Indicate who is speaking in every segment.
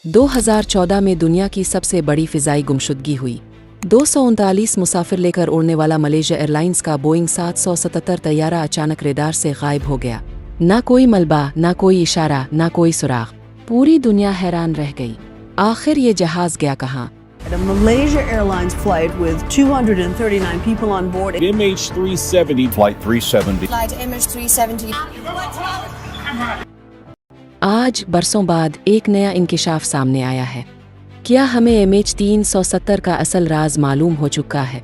Speaker 1: 2014 में दुनिया की सबसे बड़ी फिजाई गुमशुदगी हुई। 239 मुसाफिर लेकर उड़ने वाला मलेशिया एयरलाइंस का बोइंग 777 तैयारा अचानक रेडार से गायब हो गया। ना कोई मलबा, ना कोई इशारा, ना कोई सुराग। पूरी दुनिया हैरान रह गई। आखिर ये जहाज गया कहाँ?
Speaker 2: A Malaysia Airlines flight with 239 people on board.
Speaker 3: MH370.
Speaker 4: Flight 370.
Speaker 5: Flight MH370.
Speaker 1: आज बरसों बाद एक नया इंकिशाफ सामने आया है। क्या हमें MH370 का असल राज मालूम हो चुका है?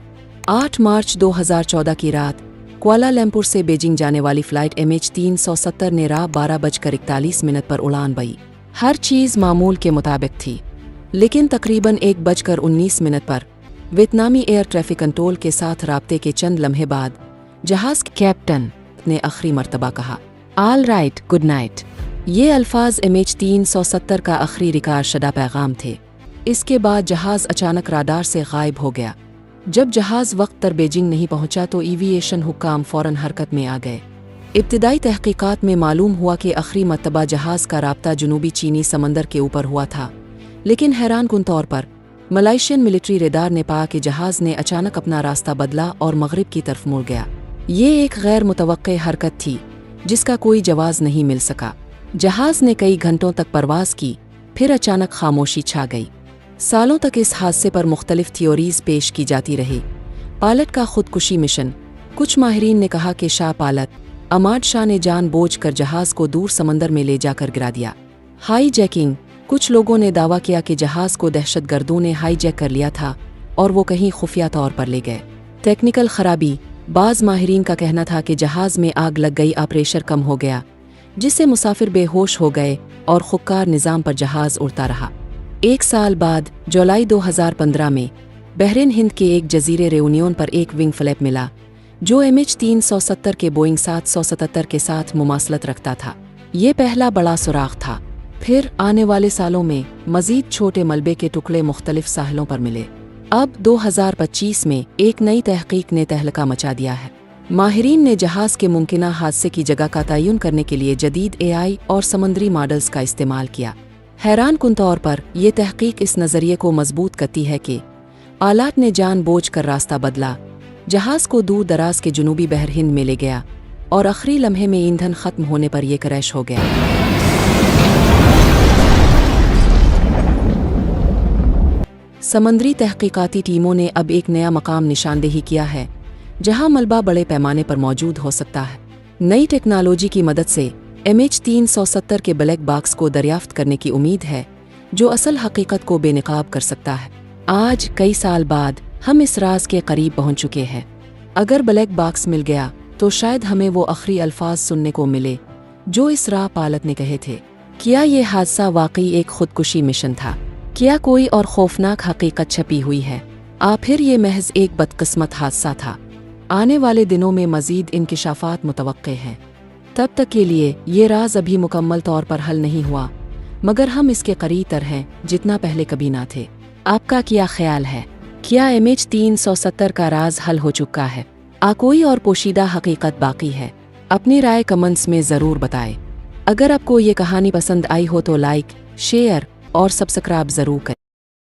Speaker 1: 8 मार्च 2014 की रात कुआलालंपुर से बीजिंग जाने वाली फ्लाइट MH370 ने रात 12:41 पर उड़ान भरी। हर चीज़ मामूल के मुताबिक थी, लेकिन तकरीबन 1:19 पर वियतनामी एयर ट्रैफिक कंट्रोल के साथ राब्ते के चंद लम्हे बाद जहाज़ के कैप्टन ने आखिरी मर्तबा कहा, ऑल राइट, गुड नाइट। ये अल्फाज MH370 का आखिरी रिकॉर्ड शुदा पैगाम थे। इसके बाद जहाज़ अचानक राडार से गायब हो गया। जब जहाज़ वक्त पर बीजिंग नहीं पहुंचा तो एविएशन हुक्काम फौरन हरकत में आ गए। इब्तिदाई तहकीकात में मालूम हुआ कि आखिरी मर्तबा जहाज़ का राब्ता जनूबी चीनी समंदर के ऊपर हुआ था, लेकिन हैरानकुन तौर पर मलेशियन मिलिट्री रेडार ने पाया कि जहाज़ ने अचानक अपना रास्ता बदला और मगरिब की तरफ मुड़ गया। ये एक गैर मुतवक्के हरकत थी जिसका कोई जवाब नहीं मिल सका। जहाज़ ने कई घंटों तक परवाज़ की, फिर अचानक खामोशी छा गई। सालों तक इस हादसे पर मुख्तलिफ थियोरीज पेश की जाती रही। पायलट का खुदकुशी मिशन। कुछ माहिरीन ने कहा कि शाह पायलट अमाद शाह ने जानबूझकर जहाज़ को दूर समंदर में ले जाकर गिरा दिया। High jacking. कुछ लोगों ने दावा किया कि जहाज़ को दहशतगर्दों ने हाई जैक कर लिया था और वो कहीं खुफिया तौर पर ले गए। टेक्निकल खराबी। बाज़ माहिरीन का कहना था कि जहाज़ में आग लग गई, प्रेशर कम हो गया, जिससे मुसाफिर बेहोश हो गए और खुदकार निज़ाम पर जहाज़ उड़ता रहा। 1 साल बाद जुलाई 2015 में बहरीन हिंद के एक जजीरे रेयूनियन पर एक विंग फ्लैप मिला जो MH370 के बोइंग 777 के साथ मुमासलत रखता था। ये पहला बड़ा सुराग था। फिर आने वाले सालों में मज़ीद छोटे मलबे के टुकड़े मुख्तलिफ साहिलों पर मिले। अब 2025 में एक नई तहकीक ने तहलका मचा दिया है। माहिरीन ने जहाज़ के मुमकिना हादसे की जगह का तयन करने के लिए जदीद AI और समंदरी मॉडल्स का इस्तेमाल किया। हैरानकुन तौर पर यह तहकीक इस नज़रिए को मजबूत करती है कि आलात ने जानबूझकर रास्ता बदला, जहाज़ को दूर दराज के जनूबी बहर हिंद में ले गया और आखिरी लम्हे में ईंधन ख़त्म होने पर यह क्रैश हो गया। समंदरी तहकीकाती टीमों ने अब एक नया मकाम निशानदेही किया है जहां मलबा बड़े पैमाने पर मौजूद हो सकता है। नई टेक्नोलॉजी की मदद से MH370 के ब्लैक बॉक्स को दरियाफ्त करने की उम्मीद है जो असल हकीकत को बेनकाब कर सकता है। आज कई साल बाद हम इस राज के करीब पहुंच चुके हैं। अगर ब्लैक बॉक्स मिल गया तो शायद हमें वो आखिरी अल्फाज सुनने को मिले जो इस राह पायलट ने कहे थे। क्या ये हादसा वाकई एक खुदकुशी मिशन था? क्या कोई और खौफनाक हकीकत छपी हुई है? फिर ये महज एक बदकिस्मत हादसा था? आने वाले दिनों में मज़ीद इंकिशाफात मुतवक्के हैं। तब तक के लिए ये राज अभी मुकम्मल तौर पर हल नहीं हुआ, मगर हम इसके करीब तर हैं जितना पहले कभी ना थे। आपका क्या ख्याल है? क्या MH370 का राज हल हो चुका है? कोई और पोशीदा हकीकत बाकी है? अपनी राय कमेंट्स में ज़रूर बताएं। अगर आपको ये कहानी पसंद आई हो तो लाइक, शेयर और सब्सक्राइब ज़रूर करें।